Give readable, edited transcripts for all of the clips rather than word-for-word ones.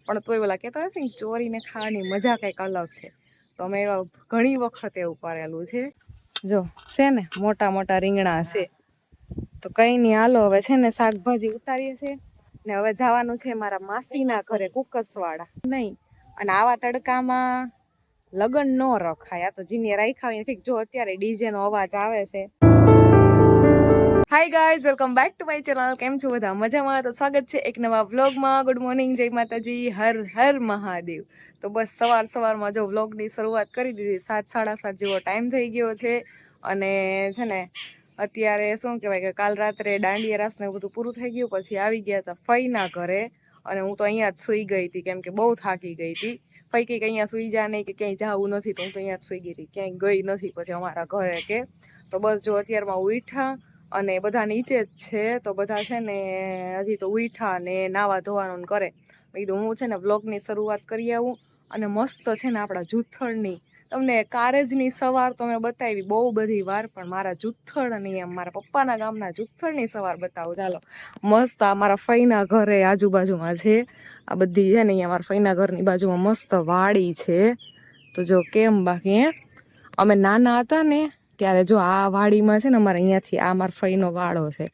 પણ તોય ઓલા કહેતા હોય છે ને ચોરીને ખાવાની મજા કંઈક અલગ છે. તો અમે એવા ઘણી વખત એવું કરેલું છે. જો છે ને મોટા મોટા રીંગણા છે. તો કંઈ નહીં, હાલો હવે છે ને શાકભાજી ઉતારીએ છીએ ને હવે જવાનું છે મારા માસીના ઘરે કુકસવાળા નહીં. અને આવા તડકામાં લગન ન રખાય. આ તો જીને રાખ્યા હોય ઠીક. જો અત્યારે ડીજે નો અવાજ આવે છે. Hi guys, welcome back to my channel. કેમ છો બધા? મજામાં? તો સ્વાગત છે એક નવા વ્લોગમાં. ગુડ મોર્નિંગ, જય માતાજી, હર હર મહાદેવ. તો બસ સવારમાં જો વ્લોગની શરૂઆત કરી દીધી. 7:30 જેવો ટાઈમ થઈ ગયો છે. અને છે ને અત્યારે શું કહેવાય કે કાલ રાત્રે દાંડિયા રાસ ને બધું પૂરું થઈ ગયું. પછી આવી ગયા હતા ફઈના ઘરે અને હું તો અહીંયા જ સૂઈ ગઈ હતી કેમ કે બહુ થાકી ગઈ હતી. ફઈ કંઈક અહીંયા સૂઈ જા નહીં કે ક્યાંય જવું નથી, તો હું તો અહીંયા જ સૂઈ ગઈ હતી, ક્યાંય ગઈ નથી પછી અમારા ઘરે કે. તો બસ જો અત્યારમાં ઉઠા અને બધા નીચે જ છે. તો બધા છે ને હજી તો ઉઠા ને નાવા ધોવાનું કરે. મેં કીધું હું છે ને વ્લોગની શરૂઆત કરી આવું. અને મસ્ત છે ને આપણા જુથ્થળની તમને કારેજની સવાર તો મેં બતાવી બહુ બધી વાર, પણ મારા જુથ્થળની એમ મારા પપ્પાના ગામના જુથ્થળની સવાર બતાવું. ચાલો મસ્ત આ મારા ફઈના ઘરે આજુબાજુમાં છે. આ બધી છે ને અહીંયા મારા ફઈના ઘરની બાજુમાં મસ્ત વાડી છે. તો જો કેમ બાકી અમે નાના હતા ને ત્યારે જો આ વાડીમાં છે ને અમારે અહીંયાથી આ મારા ફઈનો વાડો છે.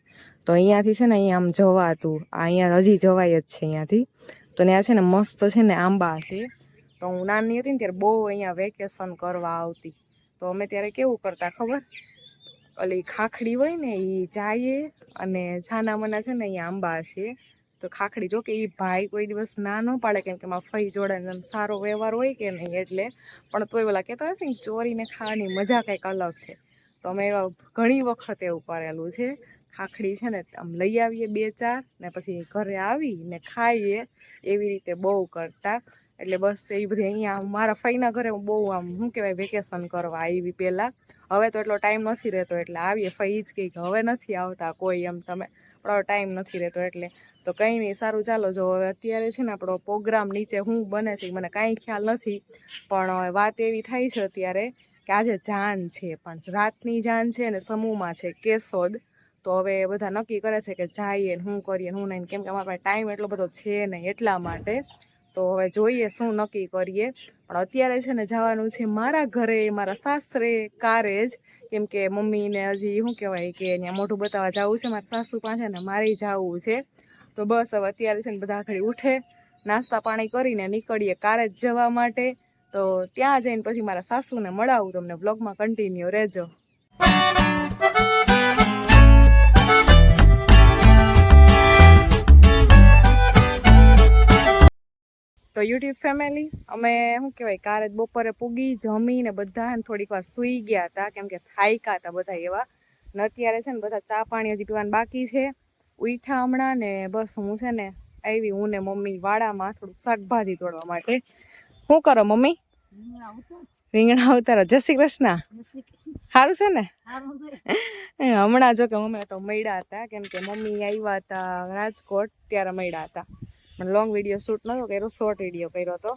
તો અહીંયાથી છે ને અહીંયા આમ જવાતું. અહીંયા હજી જવાય જ છે અહીંયાથી. તો ત્યાં છે ને મસ્ત છે ને આંબા છે. તો હું નાની હતી ને ત્યારે બહુ અહીંયા વેકેશન કરવા આવતી. તો અમે ત્યારે કેવું કરતા ખબર, ઓલી ખાખડી હોય ને એ જાય અને છાના મના છે ને અહીંયા આંબા છે. તો ખાખડી જો કે એ ભાઈ કોઈ દિવસ ના ન પાડે કેમ કે મારા ફઈ જોડે સારો વ્યવહાર હોય કે નહીં એટલે, પણ તોય ઓલા કહેતા હોય છે ને ચોરીને ખાવાની મજા કંઈક અલગ છે. તો અમે એવા ઘણી વખત એવું કરેલું છે. ખાખડી છે ને આમ લઈ આવીએ 2-4 ને પછી ઘરે આવીને ખાઈએ, એવી રીતે બહુ કરતા. એટલે બસ એ બધી અહીંયા મારા ફઈના ઘરે હું બહુ આમ શું કહેવાય વેકેશન કરવા આવી પહેલાં. હવે તો એટલો ટાઈમ નથી રહેતો એટલે આવીએ. ફઈ જ કહે કે હવે નથી આવતા કોઈ એમ તમે, પણ હવે ટાઈમ નથી રહેતો એટલે. તો કંઈ નહીં, સારું ચાલો. જો હવે અત્યારે છે ને આપણો પ્રોગ્રામ નીચે શું બને છે મને કાંઈ ખ્યાલ નથી, પણ વાત એવી થાય છે અત્યારે કે આજે જાન છે, પણ રાતની જાન છે અને સમૂહમાં છે કેશોદ. તો હવે બધા નક્કી કરે છે કે જઈએ ને શું કરીએ શું નહીં, કેમ કે અમારા પાસે ટાઈમ એટલો બધો છે નહીં એટલા માટે. તો હવે જોઈએ શું નક્કી કરીએ. પણ અત્યારે છે ને જવાનું છે મારા ઘરે, મારા સાસરે કારેજ, કેમ કે મમ્મીને હજી શું કહેવાય કે અહીંયા મોઢું બતાવવા જવું છે મારા સાસુ પાસે ને મારે જવું છે. તો બસ હવે અત્યારે છે ને બધા ઘડી ઉઠે, નાસ્તા પાણી કરીને નીકળીએ કારેજ જવા માટે. તો ત્યાં જઈને પછી મારા સાસુને મળાવું. તમને બ્લોગમાં કન્ટિન્યુ રહેજો. તો યુટ્યુબ ફેમિલી, અમે શું કહેવાય કારેજ બપોરે પૂગી જમીને બધા થોડીક વાર સૂઈ ગયા હતા કેમ કે થાક્યા હતા બધા એવા. ને અત્યારે છે ને બધા ચા પાણી હજી પીવાનું બાકી છે. ઉઠા હમણાં ને બસ હું છે ને આવી, હું ને મમ્મી વાડામાં થોડુંક શાકભાજી તોડવા માટે. શું કરો મમ્મી? રીંગણા ઉતારો. જય શ્રી કૃષ્ણ. સારું છે ને? હમણાં જો કે અમે તો મળ્યા હતા કેમ કે મમ્મી આવ્યા હતા રાજકોટ ત્યારે મળ્યા હતા. પણ લોંગ વિડીયો શૂટ નતો કર્યો, શોર્ટ વિડીયો કર્યો હતો.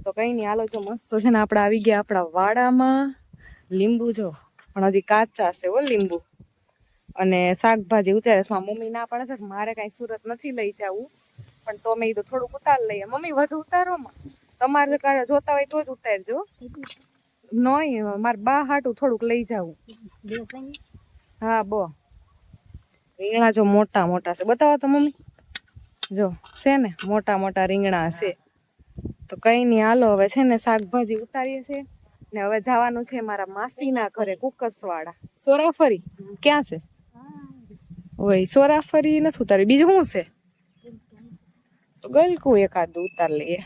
તો કંઈ નહીં, હાલો જો મસ્ત છે ને આપણે આવી ગયા આપણા વાડામાં. લીંબુ જો પણ હજી કાચા છે હો લીંબુ. અને શાકભાજી ઉતારે છે. મમ્મી ના પડે છે કે મારે કાંઈ સુરત નથી લઈ જવું, પણ તો મેં કીધું થોડુંક ઉતાર લઈએ. મમ્મી વધુ ઉતારોમાં, તમારે જોતા હોય તો જ ઉતારજો. નહીં મારે બા હાટું થોડુંક લઈ જવું. હા બો રીંગણા જો મોટા મોટા છે, બતાવો તો મમ્મી. જો છે ને મોટા મોટા રીંગણા છે. તો કંઈ નહીં, હાલો હવે છે ને શાકભાજી ઉતારીએ છીએ ને હવે જવાનું છે મારા માસીના ઘરે કુકસવાળા. સોરાફરી ક્યાં છે? ઓય સોરાફરી નથી ઉતારી, બીજું શું છે? તો ગલકું એકાદું ઉતાર લઈએ.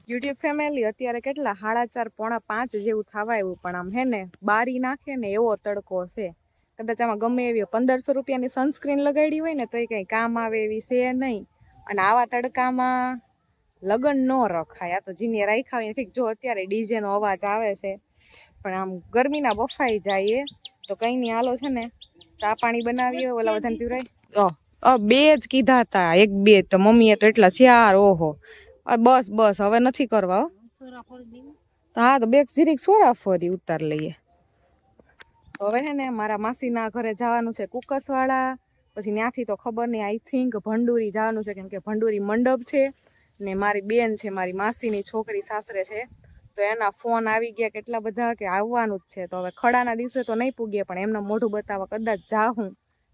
યુટ્યુબ ફેમિલી અત્યારે કેટલા 4:30-4:45 જેવું થવા આવ્યું, પણ આમ હે ને બારી નાખે ને એવો તડકો છે. કદાચ આમાં ગમે એવી 1500 રૂપિયાની સનસ્ક્રીન લગાડી હોય ને તો એ કંઈ કામ આવે એવી છે નહીં. અને આવા તડકામાં લગન ન રખાય. આ તો જીને રાખ્યા હોય ઠીક. જો અત્યારે ડીજેનો અવાજ આવે છે, પણ આમ ગરમીના બફાઈ જાય. તો કંઈ નહીં, હાલો છે ને ચા પાણી બનાવીએ. ઓલા બધાને પીવરાય. 2 જ કીધા હતા, 1-2 તો મમ્મીએ તો એટલા 4. ઓહો બસ બસ હવે નથી કરવા. હા તો 2 જીરીક સોરાફરી ઉતાર લઈએ. તો હવે હે ને મારા માસીના ઘરે જવાનું છે કુકસવાળા. પછી ત્યાંથી તો ખબર નહીં, આઈ થિંક ભંડુરી જવાનું છે, કેમ કે ભંડુરી મંડપ છે ને મારી બેન છે, મારી માસીની છોકરી સાસરે છે, તો એના ફોન આવી ગયા કેટલા બધા કે આવવાનું જ છે. તો હવે ખડાના દિવસે તો નહીં પૂગીએ, પણ એમનું મોઢું બતાવવા કદાચ જાઉં,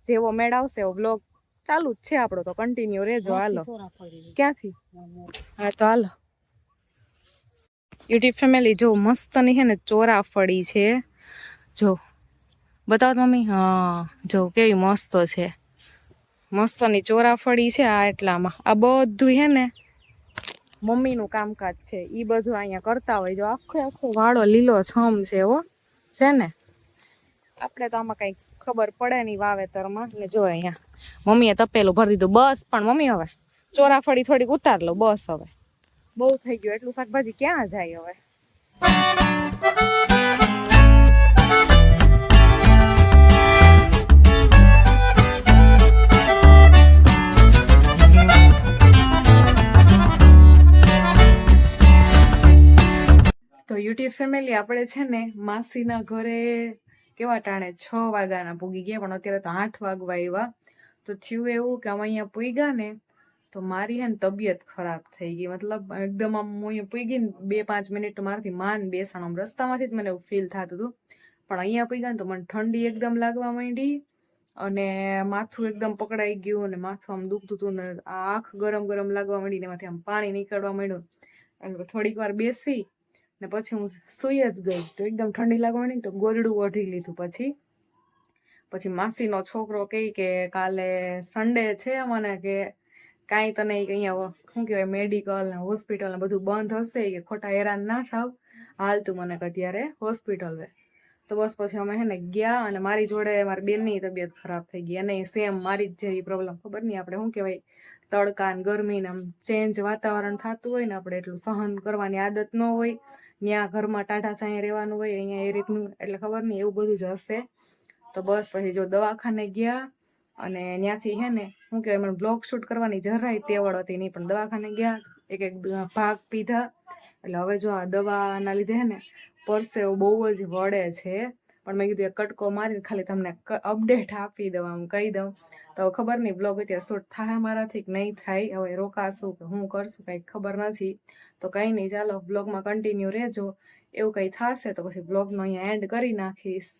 જેવો મેળ આવશે એવો બ્લોગ ચાલુ જ છે આપણો, તો કન્ટિન્યુ રહેજો. હાલો, ક્યાંથી? હા તો હાલો યુટ્યુબ ફેમિલી, જો મસ્તની છે ને ચોરાફળી છે, જો બતાવો મમ્મી. હા જો કેવી મસ્ત છે, મસ્તની ચોરાફળી છે. આ એટલામાં આ બધું છે ને મમ્મીનું કામકાજ છે, એ બધું અહીંયા કરતા હોય. જો આખો આખો વાળો લીલો છમ છે એવો છે ને, આપણે તો આમાં કંઈ ખબર પડે નહીં વાવેતરમાં. ને જો અહીંયા મમ્મીએ તપેલું ભરી દીધું બસ. પણ મમ્મી હવે ચોરાફળી થોડીક ઉતાર લો બસ, હવે બહુ થઈ ગયું, એટલું શાકભાજી ક્યાં જાય હવે. તો યુટ્યુબ ફેમિલી, આપણે છે ને માસીના ઘરે કેવા ટાણે 6 વાગ્યાના પૂગી ગયા, પણ અત્યારે તો 8 વાગવા આવ્યા. તો થયું એવું કે અમે અહીંયા પૂગ્યા ને તો મારી હે ને તબિયત ખરાબ થઈ ગઈ. મતલબ એકદમ આમ હું અહીંયા પૂગી ને 2-5 મિનિટ તો મારાથી માન બેસણ, આમ રસ્તામાંથી જ મને એવું ફીલ થતું હતું. પણ અહીંયા પૂગ્યા ને તો મને ઠંડી એકદમ લાગવા માંડી અને માથું એકદમ પકડાઈ ગયું અને માથું આમ દુખતું હતું ને આંખ ગરમ ગરમ લાગવા માંડી ને એમાંથી આમ પાણી નીકળવા માંડ્યું. અને થોડીક વાર બેસી ને પછી હું સુઈ જ ગઈ. તો એકદમ ઠંડી લાગવાની તો ગોદડું ઓઢી લીધું. પછી માસીનો છોકરો કહે કે કાલે સન્ડે છે મને, કે કાંઈ તને અહીંયા શું કહેવાય મેડિકલ ને હોસ્પિટલ ને બધું બંધ હશે, કે ખોટા હેરાન ના થાવ, હાલ તું મને અત્યારે હોસ્પિટલ વે. તો બસ પછી અમે હે ને ગયા, અને મારી જોડે મારી બેનની તબિયત ખરાબ થઈ ગઈ, અને સેમ મારી જ જેવી પ્રોબ્લેમ. ખબર નહીં આપણે શું કહેવાય, તડકા ને ગરમી ને આમ ચેન્જ વાતાવરણ થતું હોય ને, આપણે એટલું સહન કરવાની આદત ન હોય, ત્યાં ઘરમાં ટાઢા સાંયે રહેવાનું હોય, અહીંયા એ રીતનું, એટલે ખબર નહીં એવું બધું જ હશે. તો બસ પછી જો દવાખાને ગયા, અને ત્યાંથી હે ને શું કહેવાય, મને બ્લોગ શૂટ કરવાની જરાય તેવડ હતી નહીં, પણ દવાખાને ગયા, એક ભાગ પીધા. એટલે હવે જો આ દવાના લીધે હે ને પરસેવો બહુ જ વળે છે. પણ મેં કીધું એક કટકો મારીને ખાલી તમને અપડેટ આપી દઉં, આમ કહી દઉં. તો ખબર નહીં બ્લોગ અત્યારે શૂટ થાય મારાથી કે નહીં થાય, હવે રોકાશું કે હું કરશું કંઈ ખબર નથી. તો કંઈ નહીં, ચાલો બ્લોગમાં કન્ટિન્યુ રહેજો. એવું કંઈ થશે તો પછી બ્લોગનો અહીંયા એન્ડ કરી નાખીશ.